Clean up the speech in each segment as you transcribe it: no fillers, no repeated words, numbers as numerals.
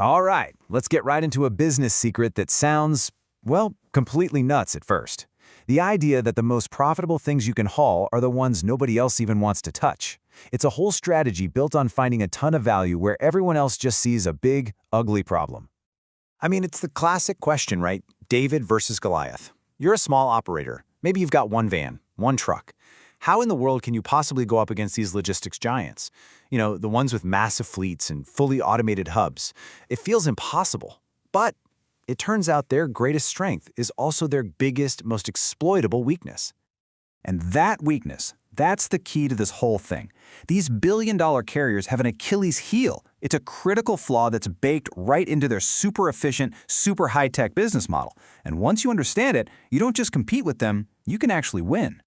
All right, let's get right into a business secret that sounds, well, completely nuts at first. The idea that the most profitable things you can haul are the ones nobody else even wants to touch. It's a whole strategy built on finding a ton of value where everyone else just sees a big, ugly problem. I mean, it's the classic question, right? David versus Goliath. You're a small operator. Maybe you've got one van, one truck. How in the world can you possibly go up against these logistics giants? You know, the ones with massive fleets and fully automated hubs. It feels impossible. But it turns out their greatest strength is also their biggest, most exploitable weakness. And that weakness, that's the key to this whole thing. These billion-dollar carriers have an Achilles heel. It's a critical flaw that's baked right into their super efficient, super high-tech business model. And once you understand it, you don't just compete with them, you can actually win.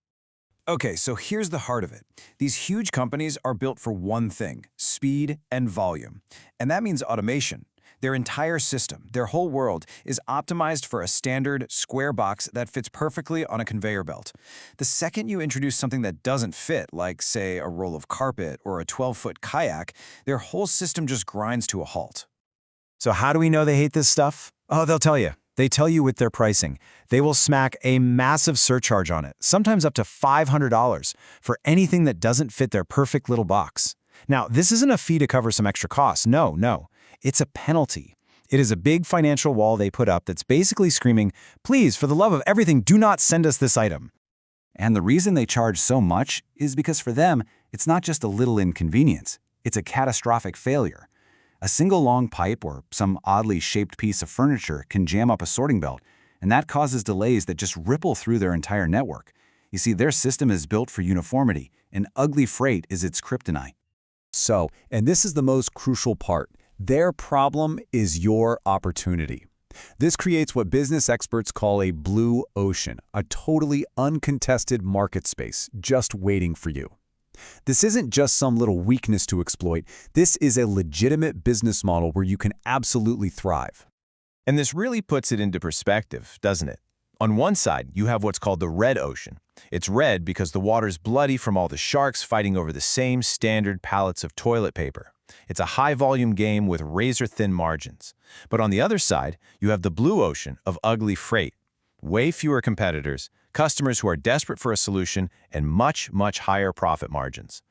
Okay, so here's the heart of it. These huge companies are built for one thing: speed and volume. And that means automation. Their entire system, their whole world, is optimized for a standard, square box that fits perfectly on a conveyor belt. The second you introduce something that doesn't fit, like, say, a roll of carpet or a 12-foot kayak, their whole system just grinds to a halt. So how do we know they hate this stuff? Oh, they'll tell you. They tell you with their pricing. They will smack a massive surcharge on it, sometimes up to $500, for anything that doesn't fit their perfect little box. Now, this isn't a fee to cover some extra costs. No. It's a penalty. It is a big financial wall they put up that's basically screaming, please, for the love of everything, do not send us this item. And the reason they charge so much is because for them, it's not just a little inconvenience. It's a catastrophic failure. A single long pipe or some oddly shaped piece of furniture can jam up a sorting belt, and that causes delays that just ripple through their entire network. You see, their system is built for uniformity, and ugly freight is its kryptonite. So, and this is the most crucial part, their problem is your opportunity. This creates what business experts call a blue ocean, a totally uncontested market space just waiting for you. This isn't just some little weakness to exploit. This is a legitimate business model where you can absolutely thrive. And this really puts it into perspective, doesn't it? On one side, you have what's called the red ocean. It's red because the water's bloody from all the sharks fighting over the same standard pallets of toilet paper. It's a high-volume game with razor-thin margins. But on the other side, you have the blue ocean of ugly freight. Way fewer competitors, customers who are desperate for a solution, and much, much higher profit margins.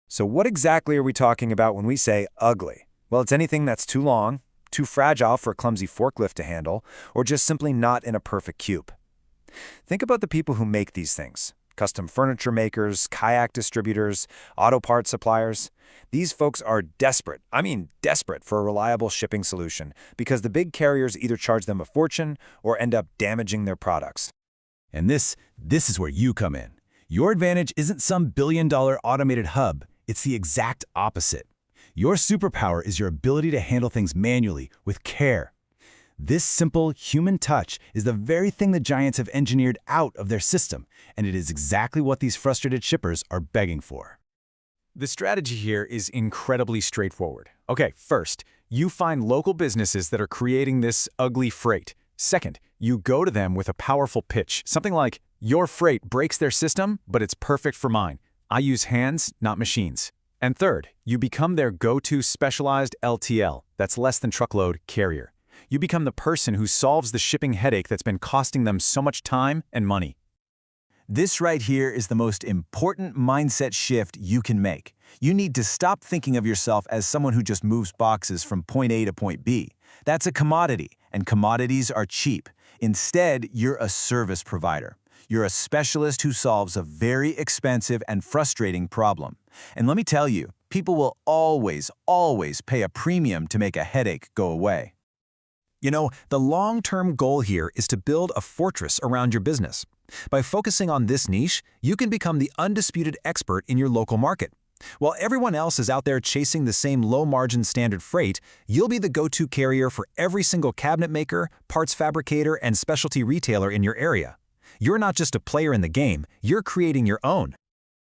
So what exactly are we talking about when we say ugly? Well, it's anything that's too long, too fragile for a clumsy forklift to handle, or just simply not in a perfect cube. Think about the people who make these things. Custom furniture makers, kayak distributors, auto parts suppliers. These folks are desperate, desperate for a reliable shipping solution because the big carriers either charge them a fortune or end up damaging their products. And this is where you come in. Your advantage isn't some billion-dollar automated hub. It's the exact opposite. Your superpower is your ability to handle things manually, with care. This simple human touch is the very thing the giants have engineered out of their system, and it is exactly what these frustrated shippers are begging for. The strategy here is incredibly straightforward. Okay, first, you find local businesses that are creating this ugly freight. Second, you go to them with a powerful pitch, something like, your freight breaks their system, but it's perfect for mine. I use hands, not machines. And third, you become their go-to specialized LTL, that's less than truckload, carrier. You become the person who solves the shipping headache that's been costing them so much time and money. This right here is the most important mindset shift you can make. You need to stop thinking of yourself as someone who just moves boxes from point A to point B. That's a commodity, and commodities are cheap. Instead, you're a service provider. You're a specialist who solves a very expensive and frustrating problem. And let me tell you, people will always pay a premium to make a headache go away. You know, the long-term goal here is to build a fortress around your business. By focusing on this niche, you can become the undisputed expert in your local market. While everyone else is out there chasing the same low-margin standard freight, you'll be the go-to carrier for every single cabinet maker, parts fabricator, and specialty retailer in your area. You're not just a player in the game, you're creating your own.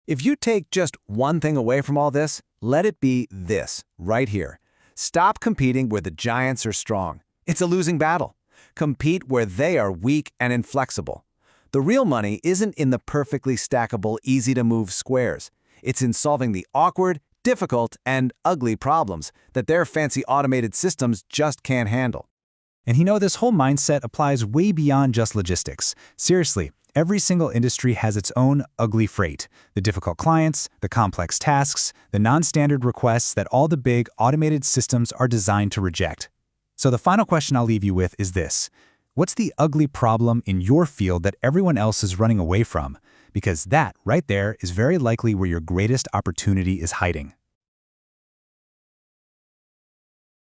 If you take just one thing away from all this, let it be this, right here. Stop competing where the giants are strong. It's a losing battle. Compete where they are weak and inflexible. The real money isn't in the perfectly stackable, easy-to-move squares. It's in solving the awkward, difficult, and ugly problems that their fancy automated systems just can't handle. And this whole mindset applies way beyond just logistics. Seriously, every single industry has its own ugly freight. The difficult clients, the complex tasks, the non-standard requests that all the big automated systems are designed to reject. So the final question I'll leave you with is this. What's the ugly problem in your field that everyone else is running away from? Because that, right there, is very likely where your greatest opportunity is hiding.